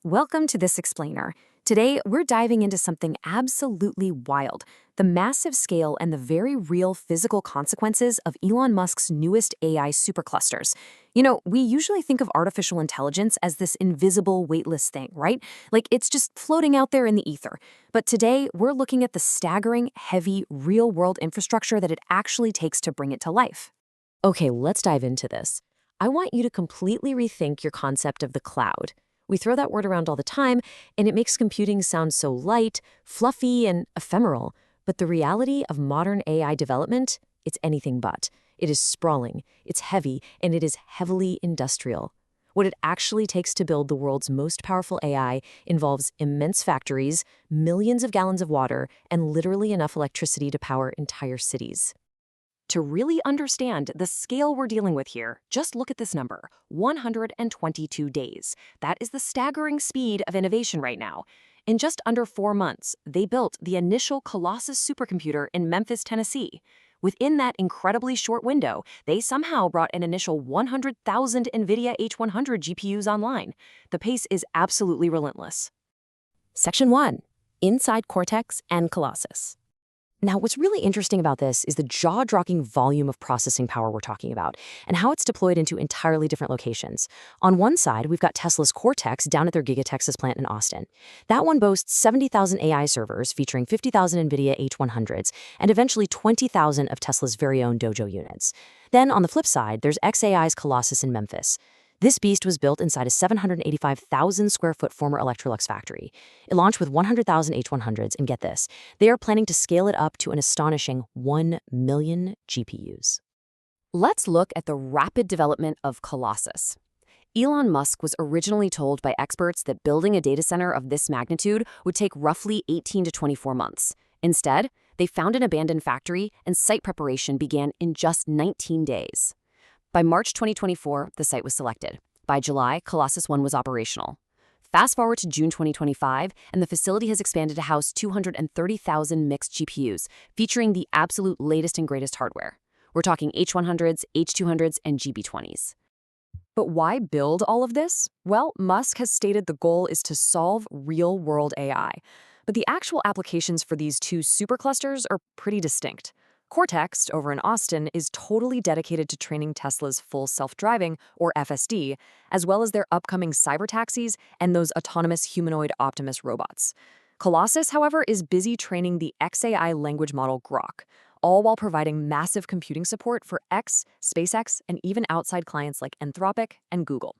Welcome to this explainer. Today, we're diving into something absolutely wild, the massive scale and the very real physical consequences of Elon Musk's newest AI superclusters. We usually think of artificial intelligence as this invisible, weightless thing, right? Like it's just floating out there in the ether. But today, we're looking at the staggering, heavy, real-world infrastructure that it actually takes to bring it to life. Okay, let's dive into this. I want you to completely rethink your concept of the cloud. We throw that word around all the time, and it makes computing sound so light, fluffy, and ephemeral. But the reality of modern AI development, it's anything but. It is sprawling, it's heavy, and it is heavily industrial. What it actually takes to build the world's most powerful AI involves immense factories, millions of gallons of water, and literally enough electricity to power entire cities. To really understand the scale we're dealing with here, just look at this number, 122 days. That is the staggering speed of innovation right now. In just under 4 months, they built the initial Colossus supercomputer in Memphis, Tennessee. Within that incredibly short window, they somehow brought an initial 100,000 Nvidia H100 GPUs online. The pace is absolutely relentless. Section 1. Inside Cortex and Colossus. Now, what's really interesting about this is the jaw-dropping volume of processing power we're talking about, and how it's deployed into entirely different locations. On one side, we've got Tesla's Cortex down at their Giga Texas plant in Austin. That one boasts 70,000 AI servers featuring 50,000 Nvidia H100s, and eventually 20,000 of Tesla's very own Dojo units. Then, on the flip side, there's xAI's Colossus in Memphis. This beast was built inside a 785,000 square foot former Electrolux factory. It launched with 100,000 H100s, and get this, they are planning to scale it up to an astonishing 1 million GPUs. Let's look at the rapid development of Colossus. Elon Musk was originally told by experts that building a data center of this magnitude would take roughly 18 to 24 months. Instead, they found an abandoned factory, and site preparation began in just 19 days. By March 2024, the site was selected. By July, Colossus 1 was operational. Fast forward to June 2025, and the facility has expanded to house 230,000 mixed GPUs, featuring the absolute latest and greatest hardware. We're talking H100s, H200s, and GB20s. But why build all of this? Well, Musk has stated the goal is to solve real-world AI. But the actual applications for these two superclusters are pretty distinct. Cortex, over in Austin, is totally dedicated to training Tesla's full self-driving, or FSD, as well as their upcoming cyber taxis and those autonomous humanoid Optimus robots. Colossus, however, is busy training the xAI language model Grok, all while providing massive computing support for SpaceX, and even outside clients like Anthropic and Google.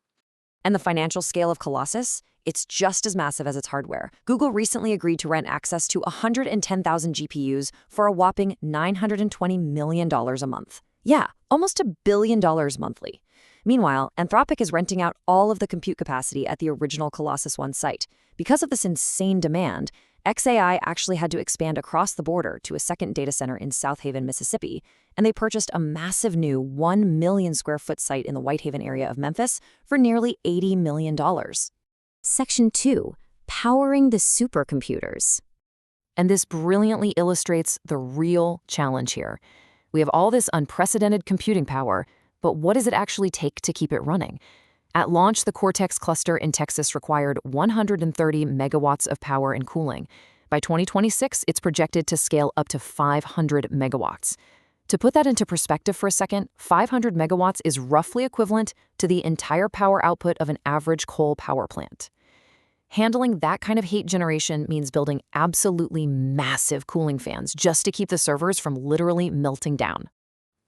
And the financial scale of Colossus? It's just as massive as its hardware. Google recently agreed to rent access to 110,000 GPUs for a whopping $920 million a month. Yeah, almost $1 billion monthly. Meanwhile, Anthropic is renting out all of the compute capacity at the original Colossus 1 site. Because of this insane demand, xAI actually had to expand across the border to a second data center in South Haven, Mississippi, and they purchased a massive new 1 million square foot site in the Whitehaven area of Memphis for nearly $80 million. Section 2. Powering the supercomputers. And this brilliantly illustrates the real challenge here. We have all this unprecedented computing power, but what does it actually take to keep it running? At launch, the Cortex cluster in Texas required 130 megawatts of power and cooling. By 2026, it's projected to scale up to 500 megawatts. To put that into perspective for a second, 500 megawatts is roughly equivalent to the entire power output of an average coal power plant. Handling that kind of heat generation means building absolutely massive cooling fans just to keep the servers from literally melting down.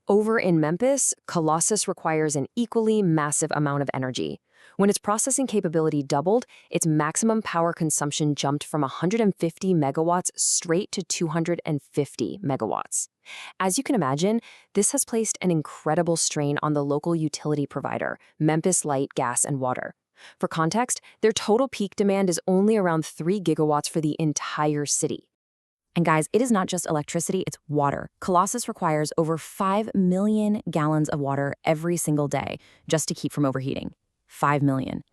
Over in Memphis, Colossus requires an equally massive amount of energy. When its processing capability doubled, its maximum power consumption jumped from 150 megawatts straight to 250 megawatts. As you can imagine, this has placed an incredible strain on the local utility provider, Memphis Light, Gas, and Water. For context, their total peak demand is only around 3 gigawatts for the entire city. And guys, it is not just electricity, it's water. Colossus requires over 5 million gallons of water every single day just to keep from overheating. 5 million.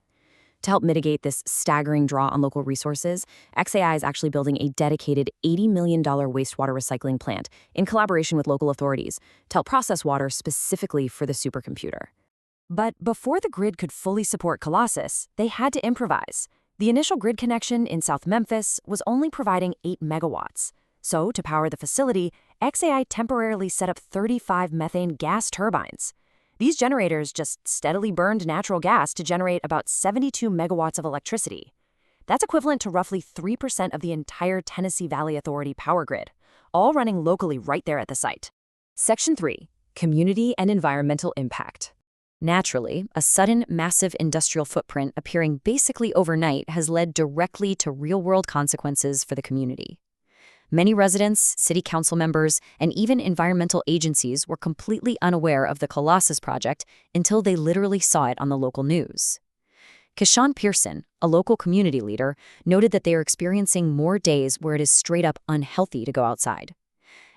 To help mitigate this staggering draw on local resources, xAI is actually building a dedicated $80 million wastewater recycling plant in collaboration with local authorities to help process water specifically for the supercomputer. But before the grid could fully support Colossus, they had to improvise. The initial grid connection in South Memphis was only providing 8 megawatts. So, to power the facility, XAI temporarily set up 35 methane gas turbines. These generators just steadily burned natural gas to generate about 72 megawatts of electricity. That's equivalent to roughly 3% of the entire Tennessee Valley Authority power grid, all running locally right there at the site. Section 3. Community and environmental impact. Naturally, a sudden, massive industrial footprint appearing basically overnight has led directly to real-world consequences for the community. Many residents, city council members, and even environmental agencies were completely unaware of the Colossus project until they literally saw it on the local news. Keshawn Pearson, a local community leader, noted that they are experiencing more days where it is straight up unhealthy to go outside.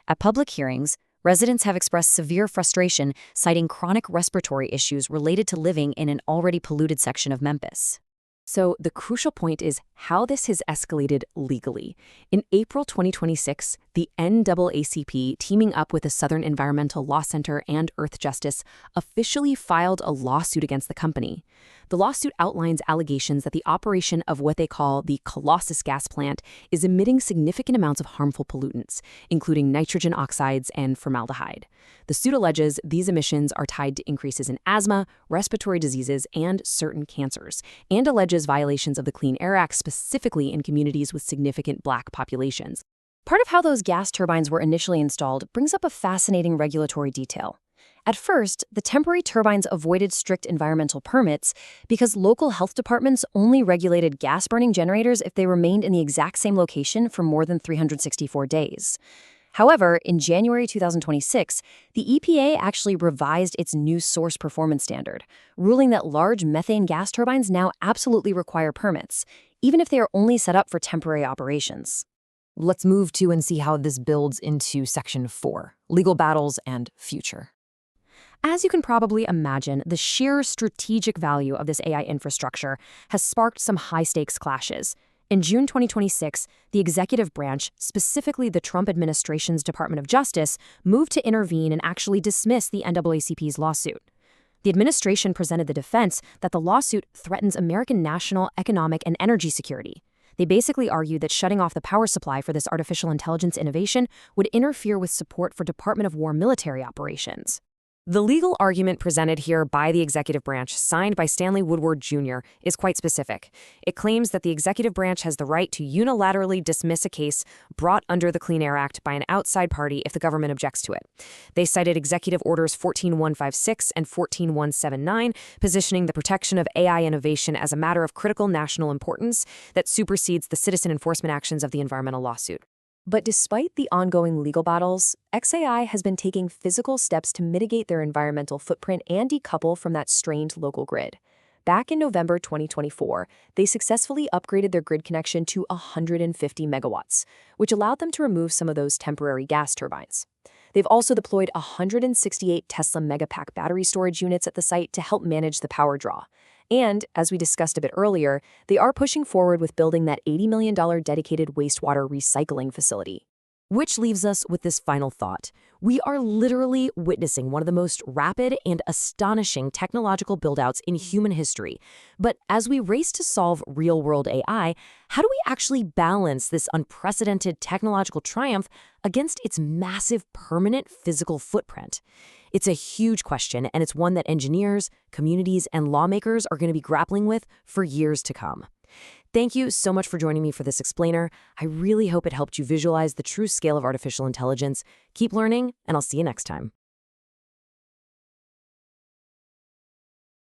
At public hearings, residents have expressed severe frustration, citing chronic respiratory issues related to living in an already polluted section of Memphis. So the crucial point is how this has escalated legally. In April 2026, the NAACP, teaming up with the Southern Environmental Law Center and Earth Justice, officially filed a lawsuit against the company. The lawsuit outlines allegations that the operation of what they call the Colossus gas plant is emitting significant amounts of harmful pollutants, including nitrogen oxides and formaldehyde. The suit alleges these emissions are tied to increases in asthma, respiratory diseases, and certain cancers, and alleges violations of the Clean Air Act specifically in communities with significant Black populations. Part of how those gas turbines were initially installed brings up a fascinating regulatory detail. At first, the temporary turbines avoided strict environmental permits because local health departments only regulated gas-burning generators if they remained in the exact same location for more than 364 days. However, in January 2026, the EPA actually revised its new source performance standard, ruling that large methane gas turbines now absolutely require permits, even if they are only set up for temporary operations. Let's move to and see how this builds into Section 4, legal battles and future. As you can probably imagine, the sheer strategic value of this AI infrastructure has sparked some high-stakes clashes. In June 2026, the executive branch, specifically the Trump administration's Department of Justice, moved to intervene and actually dismiss the NAACP's lawsuit. The administration presented the defense that the lawsuit threatens American national, economic, and energy security. They basically argued that shutting off the power supply for this artificial intelligence innovation would interfere with support for Department of War military operations. The legal argument presented here by the executive branch, signed by Stanley Woodward Jr., is quite specific. It claims that the executive branch has the right to unilaterally dismiss a case brought under the Clean Air Act by an outside party if the government objects to it. They cited Executive Orders 14156 and 14179, positioning the protection of AI innovation as a matter of critical national importance that supersedes the citizen enforcement actions of the environmental lawsuit. But despite the ongoing legal battles, XAI has been taking physical steps to mitigate their environmental footprint and decouple from that strained local grid. Back in November 2024, they successfully upgraded their grid connection to 150 megawatts, which allowed them to remove some of those temporary gas turbines. They've also deployed 168 Tesla Megapack battery storage units at the site to help manage the power draw. And, as we discussed a bit earlier, they are pushing forward with building that $80 million dedicated wastewater recycling facility. Which leaves us with this final thought. We are literally witnessing one of the most rapid and astonishing technological buildouts in human history. But as we race to solve real-world AI, how do we actually balance this unprecedented technological triumph against its massive permanent physical footprint? It's a huge question, and it's one that engineers, communities, and lawmakers are going to be grappling with for years to come. Thank you so much for joining me for this explainer. I really hope it helped you visualize the true scale of artificial intelligence. Keep learning, and I'll see you next time.